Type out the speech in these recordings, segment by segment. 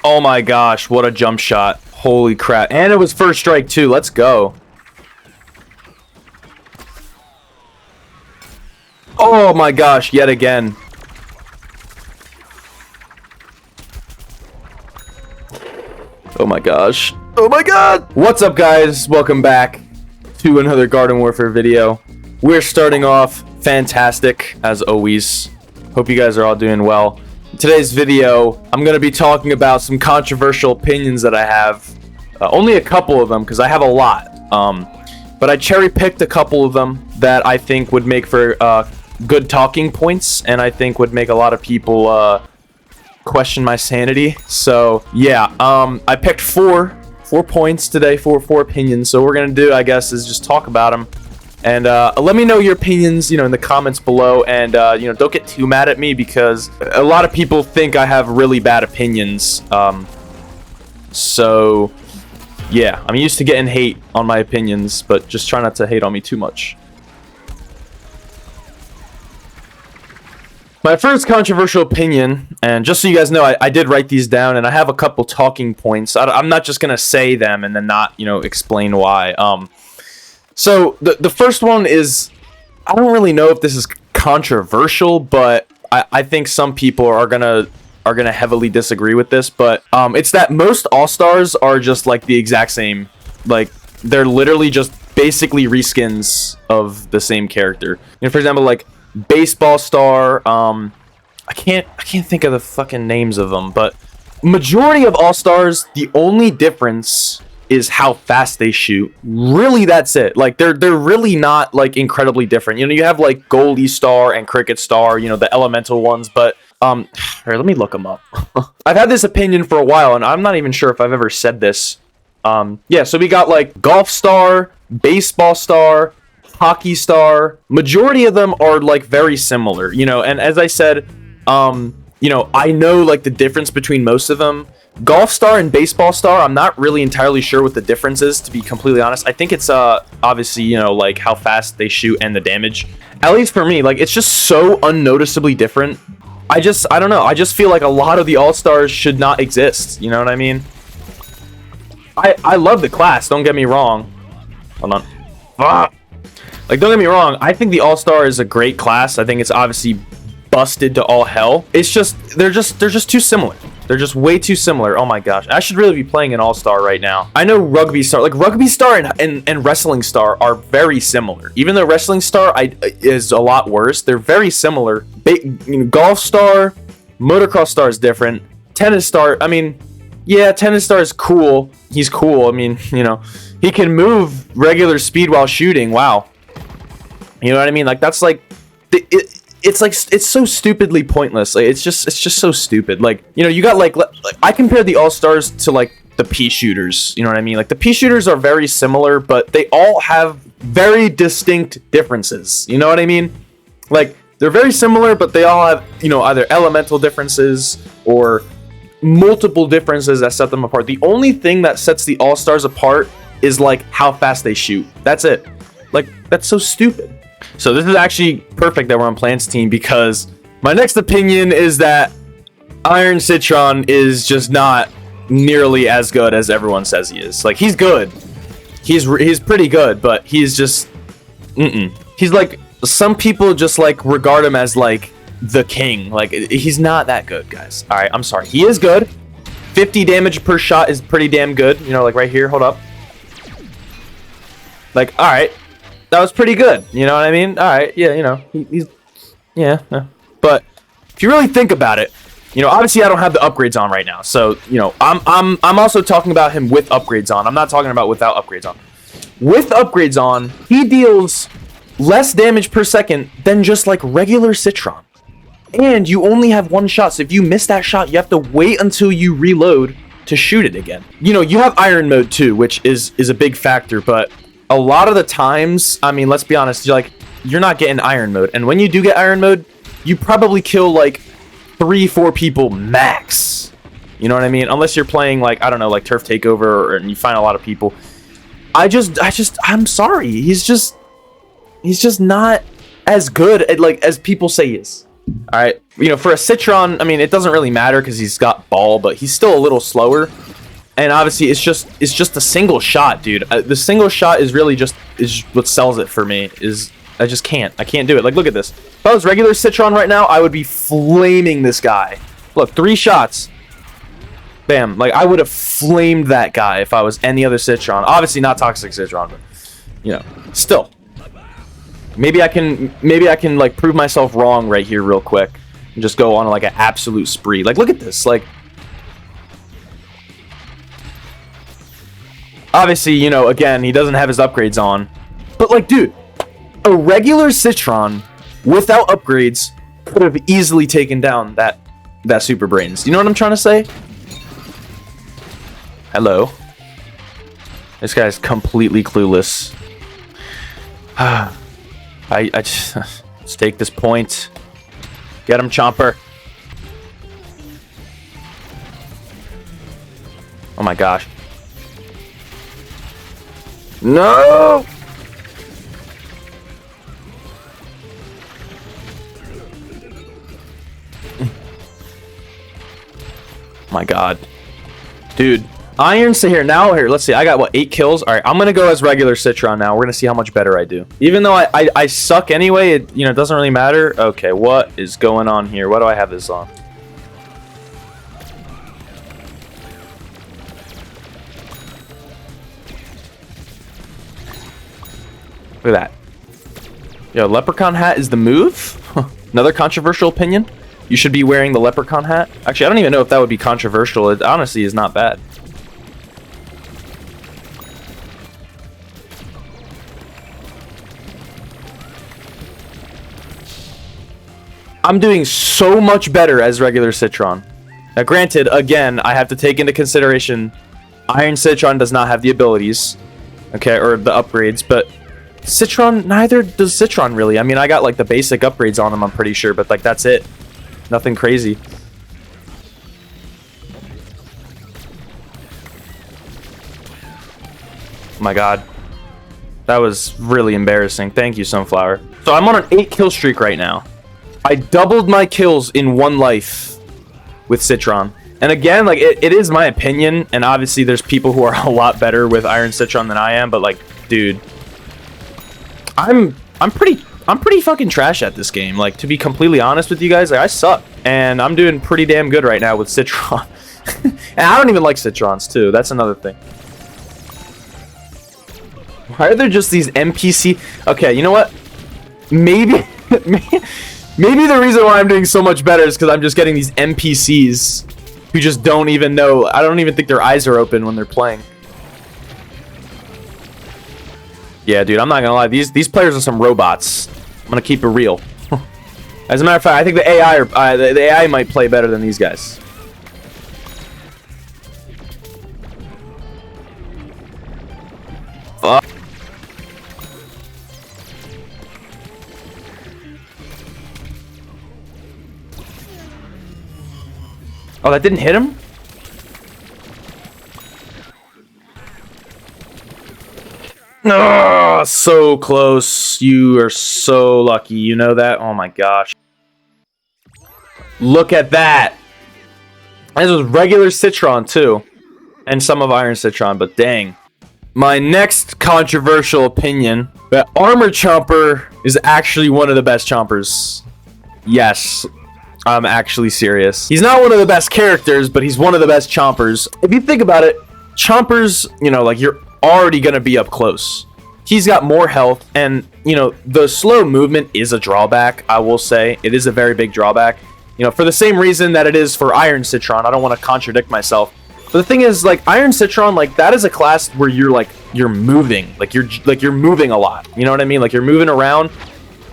Oh my gosh, what a jump shot. Holy crap. And it was first strike too. Let's go. Oh my gosh, yet again. Oh my gosh. Oh my god. What's up, guys? Welcome back to another Garden Warfare video. We're starting off fantastic, as always. Hope you guys are all doing well. In today's video, I'm going to be talking about some controversial opinions that I have. Only a couple of them, because I have a lot. But I cherry-picked a couple of them that I think would make for good talking points, and I think would make a lot of people question my sanity. So yeah, I picked four points today, four opinions. So what we're gonna do, I guess, is just talk about them, and let me know your opinions, in the comments below. And don't get too mad at me, because a lot of people think I have really bad opinions. So yeah, I'm used to getting hate on my opinions, but just try not to hate on me too much. My first controversial opinion, and just so you guys know, I did write these down, and I have a couple talking points. I'm not just gonna say them and then not, explain why. So the first one is, I don't really know if this is controversial, but I think some people are gonna heavily disagree with this. But it's that most all-stars are just like the exact same. Like, they're literally just basically reskins of the same character. For example, like baseball star, I can't think of the fucking names of them, but majority of all-stars, the only difference is how fast they shoot. Really, that's it. Like, they're really not like incredibly different. You have like goalie star and cricket star, the elemental ones, but here, let me look them up. I've had this opinion for a while, and I'm not even sure if I've ever said this. Yeah, so we got like golf star, baseball star, hockey star. Majority of them are like very similar, and as I said, I know like the difference between most of them. Golf star and baseball star, I'm not really entirely sure what the difference is, to be completely honest. I think it's obviously, like how fast they shoot and the damage. At least for me, like, it's just so unnoticeably different. I don't know, I just feel like a lot of the all-stars should not exist, you know what I mean? I love the class, don't get me wrong. Hold on. Like, don't get me wrong, I think the all-star is a great class. I think it's obviously busted to all hell. It's just they're just too similar. They're just way too similar. Oh my gosh, I should really be playing an all-star right now. I know rugby star, like rugby star and wrestling star are very similar. Even though wrestling star is a lot worse, they're very similar. Golf star, motocross star is different. Tennis star, I mean, yeah, tennis star is cool. He's cool. I mean, he can move regular speed while shooting. Wow. You know what I mean? Like, that's like it's so stupidly pointless. Like, it's just so stupid. Like, you got like I compare the all-stars to like the pea shooters. You know what I mean? Like, the pea shooters are very similar, but they all have very distinct differences. You know what I mean? Like, they're very similar, but they all have, either elemental differences or multiple differences that set them apart. The only thing that sets the all-stars apart is like how fast they shoot. That's it. Like, that's so stupid. So this is actually perfect that we're on Plant's team, because my next opinion is that Iron Citron is just not nearly as good as everyone says he is. Like, he's good. He's pretty good, but he's just he's like, some people just like regard him as like the king. Like, he's not that good, guys. All right, I'm sorry. He is good. 50 damage per shot is pretty damn good. Like right here, hold up. Like, all right. That was pretty good, you know what I mean? All right, yeah, he's, yeah. But if you really think about it, obviously I don't have the upgrades on right now, so I'm also talking about him with upgrades on. I'm not talking about without upgrades on. With upgrades on, he deals less damage per second than just like regular Citron, and you only have one shot. So if you miss that shot, you have to wait until you reload to shoot it again. You have Iron Mode too, which is a big factor, but a lot of the times, I mean, let's be honest, you're not getting Iron Mode. And when you do get Iron Mode, you probably kill like 3-4 people max. You know what I mean? Unless you're playing like, I don't know, like Turf Takeover, and you find a lot of people. I'm sorry. He's just not as good at, like, as people say he is. All right, you know, for a Citron, I mean, it doesn't really matter because he's got ball, but he's still a little slower. And obviously, it's just a single shot, dude. The single shot is really just what sells it for me. I just can't. I can't do it. Like, look at this. If I was regular Citron right now, I would be flaming this guy. Look, 3 shots. Bam. Like, I would have flamed that guy if I was any other Citron. Obviously, not toxic Citron, but you know, still. Maybe I can like prove myself wrong right here real quick and just go on like an absolute spree. Like, look at this. Like, obviously, you know, again, he doesn't have his upgrades on. But like, dude, a regular Citron without upgrades could have easily taken down that Super Brains. You know what I'm trying to say? Hello. This guy's completely clueless. I just let's take this point. Get him, Chomper. Oh my gosh. No! My god. Dude. Iron here. Now here. Let's see. I got what, 8 kills? Alright, I'm gonna go as regular Citron now. We're gonna see how much better I do. Even though I suck anyway, it, you know, it doesn't really matter. Okay, what is going on here? Why do I have this on? Look at that. Yo, leprechaun hat is the move? Another controversial opinion. You should be wearing the leprechaun hat. Actually, I don't even know if that would be controversial. It honestly is not bad. I'm doing so much better as regular Citron. Now, granted, again, I have to take into consideration Iron Citron does not have the abilities, okay, or the upgrades, but Citron, neither does Citron really. I mean, I got like the basic upgrades on him, I'm pretty sure, but like that's it. Nothing crazy. Oh my god. That was really embarrassing. Thank you, Sunflower. So I'm on an 8 kill streak right now. I doubled my kills in 1 life with Citron. And again, like, it is my opinion, and obviously there's people who are a lot better with Iron Citron than I am, but like, dude, I'm pretty fucking trash at this game. Like, to be completely honest with you guys, like, I suck. And I'm doing pretty damn good right now with Citron. And I don't even like Citrons too. That's another thing. Why are there just these NPC? Okay, you know what? Maybe maybe the reason why I'm doing so much better is because I'm just getting these NPCs who just don't even know. I don't even think their eyes are open when they're playing. Yeah, dude, I'm not gonna lie. These players are some robots. I'm gonna keep it real. As a matter of fact, I think the AI might play better than these guys. Fuck. Oh, that didn't hit him? Oh, so close. You are so lucky. You know that? Oh my gosh. Look at that. This was regular Citron too. And some of Iron Citron, but dang. My next controversial opinion, that Armor Chomper is actually one of the best Chompers. Yes. I'm actually serious. He's not one of the best characters, but he's one of the best Chompers. If you think about it, Chompers, you know, like, you're already gonna be up close. He's got more health, and you know, the slow movement is a drawback. I will say it is a very big drawback, you know, for the same reason that it is for Iron Citron. I don't want to contradict myself, but the thing is, like, Iron Citron, like, that is a class where you're moving, like you're moving a lot, you know what I mean? Like, you're moving around.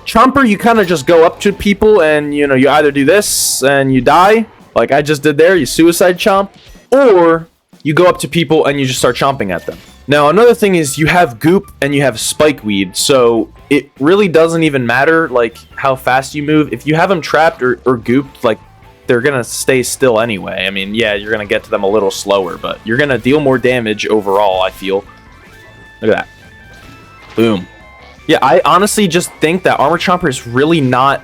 Chomper, you kind of just go up to people and, you know, you either do this and you die, like I just did there, you suicide chomp, or you go up to people and you just start chomping at them. Now, another thing is you have goop and you have spikeweed, so it really doesn't even matter, like, how fast you move. If you have them trapped or gooped, like, they're gonna stay still anyway. I mean, yeah, you're gonna get to them a little slower, but you're gonna deal more damage overall, I feel. Look at that. Boom. Yeah, I honestly just think that Armor Chomper is really not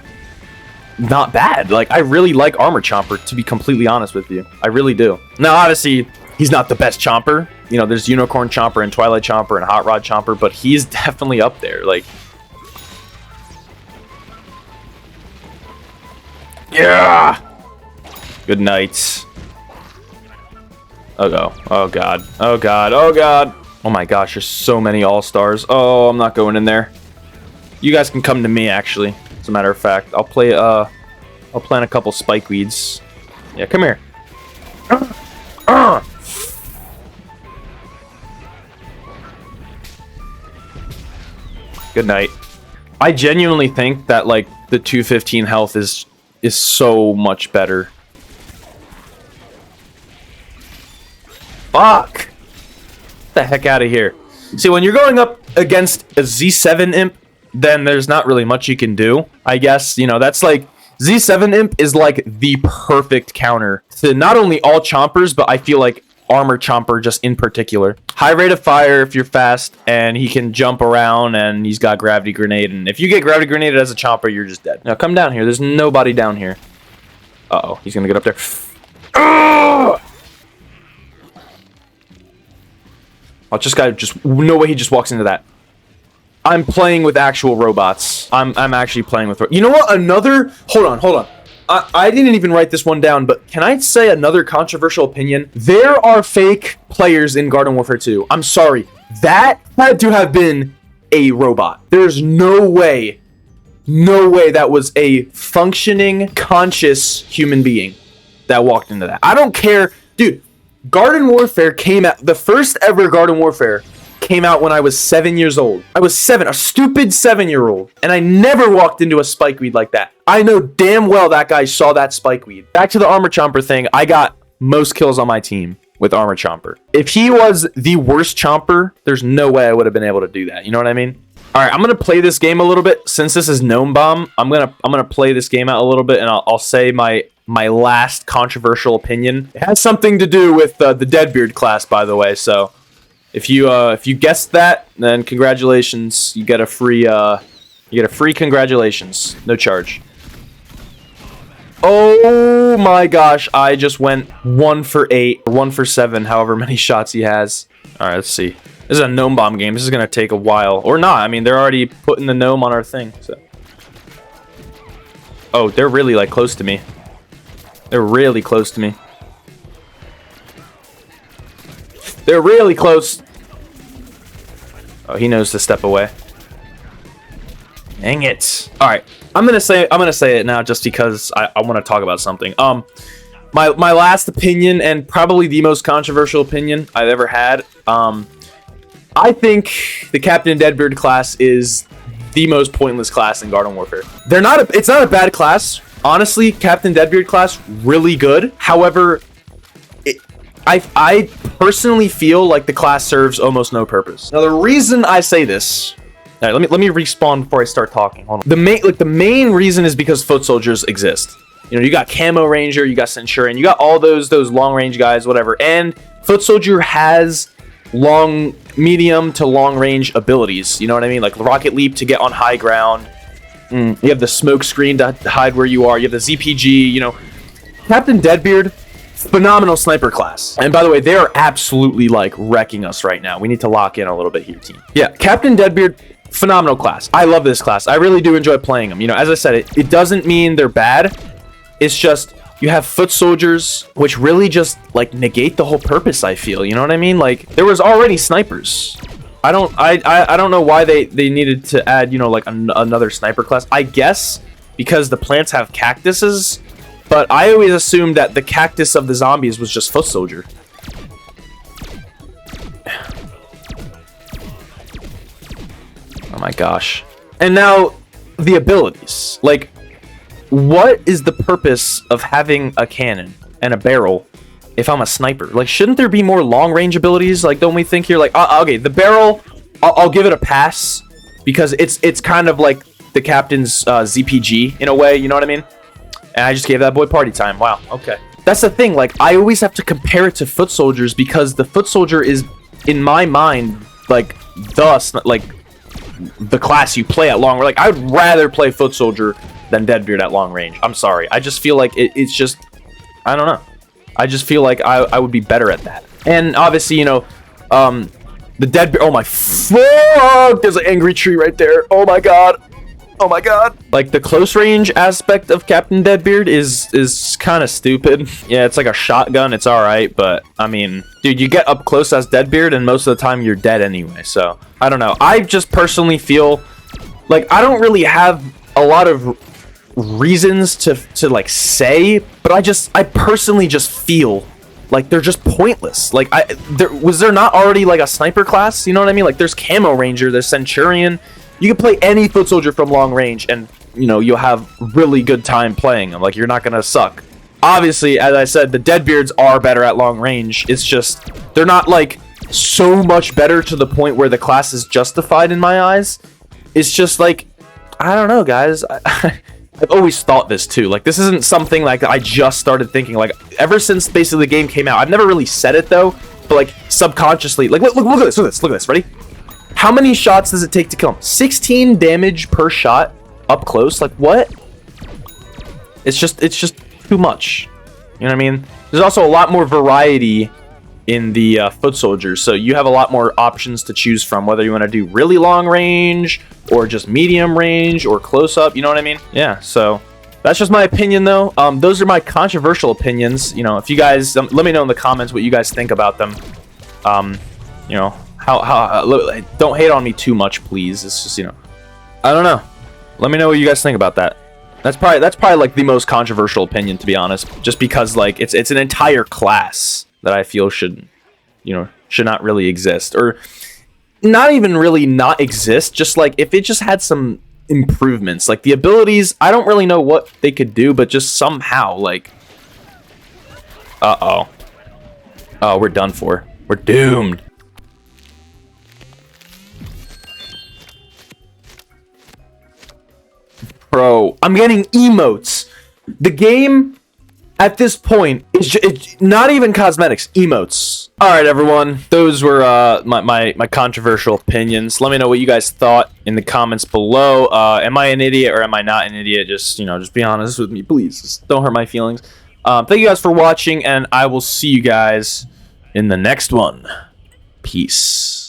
not bad. Like, I really like Armor Chomper, to be completely honest with you. I really do. Now, obviously, he's not the best Chomper. You know, there's Unicorn Chomper and Twilight Chomper and Hot Rod Chomper, but he's definitely up there. Like, yeah! Good night. Oh, oh god. Oh god. Oh god. Oh my gosh, there's so many all-stars. Oh, I'm not going in there. You guys can come to me, actually. As a matter of fact, I'll plant a couple spike weeds. Yeah, come here. Good night. I genuinely think that like the 215 health is so much better. Fuck! Get the heck out of here. See, when you're going up against a Z7 imp, then there's not really much you can do. I guess, you know, that's like... Z7 imp is like the perfect counter to not only all chompers, but I feel like Armor Chomper just in particular. High rate of fire if you're fast, and he can jump around, and he's got gravity grenade. And if you get gravity grenaded as a chomper, you're just dead. Now come down here. There's nobody down here. Uh-oh. He's gonna get up there. Oh, just no way he just walks into that. I'm playing with actual robots. I'm actually playing with... You know what? Another... Hold on. I didn't even write this one down, but can I say another controversial opinion? There are fake players in Garden Warfare 2. I'm sorry. That had to have been a robot. There's no way that was a functioning, conscious human being that walked into that. I don't care. Dude, Garden Warfare came out... The first ever Garden Warfare came out when I was 7 years old. I was 7, a stupid 7-year-old, and I never walked into a spike weed like that. I know damn well that guy saw that spike weed. Back to the Armor Chomper thing, I got most kills on my team with Armor Chomper. If he was the worst Chomper, there's no way I would have been able to do that. You know what I mean? All right, I'm gonna play this game a little bit. Since this is Gnome Bomb, I'm gonna play this game out a little bit, and I'll say my last controversial opinion. It has something to do with the Deadbeard class, by the way. So if you guessed that, then congratulations. You get a free congratulations, no charge. Oh my gosh, I just went 1 for 8, 1 for 7, however many shots he has. All right, let's see. This is a gnome bomb game. This is gonna take a while, or not. I mean, they're already putting the gnome on our thing. So, oh, they're really like close to me. They're really close to me. They're really close. Oh, he knows to step away. Dang it! All right, I'm gonna say it now just because I want to talk about something. My last opinion, and probably the most controversial opinion I've ever had. I think the Captain Deadbeard class is the most pointless class in Garden Warfare. It's not a bad class. Honestly, Captain Deadbeard class, really good. However, I personally feel like the class serves almost no purpose. Now, the reason I say this... All right, let me respawn before I start talking. Hold on. The main reason is because foot soldiers exist. You know, you got Camo Ranger, you got Centurion, you got all those long range guys, whatever. And foot soldier has medium to long range abilities. You know what I mean? Like rocket leap to get on high ground. You have the smoke screen to hide where you are. You have the ZPG. You know, Captain Deadbeard, phenomenal sniper class. And by the way, they are absolutely like wrecking us right now. We need to lock in a little bit here, team. Yeah, Captain Deadbeard, phenomenal class. I love this class. I really do enjoy playing them. You know, as I said, it doesn't mean they're bad. It's just you have foot soldiers, which really just like negate the whole purpose. I feel. You know what I mean? Like there was already snipers. I don't know why they needed to add, you know, like another sniper class. I guess because the plants have cactuses, but I always assumed that the cactus of the zombies was just foot soldier. Oh my gosh. And now the abilities. Like, what is the purpose of having a cannon and a barrel if I'm a sniper? Like, shouldn't there be more long range abilities? Like, don't we think here, like, okay, the barrel, I'll give it a pass because it's kind of like the captain's ZPG in a way, you know what I mean? And I just gave that boy party time. Wow, okay. That's the thing, like, I always have to compare it to foot soldiers because the foot soldier is, in my mind, like, the class you play at long. Like, I would rather play foot soldier than Deadbeard at long range. I'm sorry. I just feel like it's just, I don't know. I just feel like I would be better at that. And obviously, you know, the Deadbeard, oh my fuck, there's an angry tree right there. Oh my god. Oh my god. Like, the close range aspect of Captain Deadbeard is kind of stupid. Yeah, it's like a shotgun. It's alright, but, I mean, dude, you get up close as Deadbeard, and most of the time you're dead anyway, so, I don't know. I just personally feel like I don't really have a lot of reasons to like, say, but I personally just feel like they're just pointless. Like, was there not already, like, a sniper class? You know what I mean? Like, there's Camo Ranger, there's Centurion. You can play any foot soldier from long range, and, you know, you'll have really good time playing them. Like, you're not gonna suck. Obviously, as I said, the Deadbeards are better at long range. It's just, they're not, like, so much better to the point where the class is justified in my eyes. It's just, like, I don't know, guys. I've always thought this, too. Like, this isn't something, like, I just started thinking. Like, ever since, basically, the game came out. I've never really said it, though, but, like, subconsciously. Like, look at this, look at this, look at this. Ready? How many shots does it take to kill him? 16 damage per shot up close. Like, what? It's just too much. You know what I mean? There's also a lot more variety in the foot soldiers, so you have a lot more options to choose from, whether you want to do really long range or just medium range or close up. You know what I mean? Yeah. So that's just my opinion, though. Those are my controversial opinions. You know, if you guys let me know in the comments what you guys think about them. You know. Don't hate on me too much, please. It's just, you know, I don't know. Let me know what you guys think about that. That's probably like the most controversial opinion, to be honest, just because, like, it's an entire class that I feel should not really exist, or not even really not exist. Just like if it just had some improvements, like the abilities, I don't really know what they could do, but just somehow, like, oh, we're done for. We're doomed. Bro, I'm getting emotes. The game at this point is it's not even cosmetics, emotes. All right, everyone. Those were my controversial opinions. Let me know what you guys thought in the comments below. Am I an idiot or am I not an idiot? Just, you know, just be honest with me, please. Just don't hurt my feelings. Thank you guys for watching, and I will see you guys in the next one. Peace.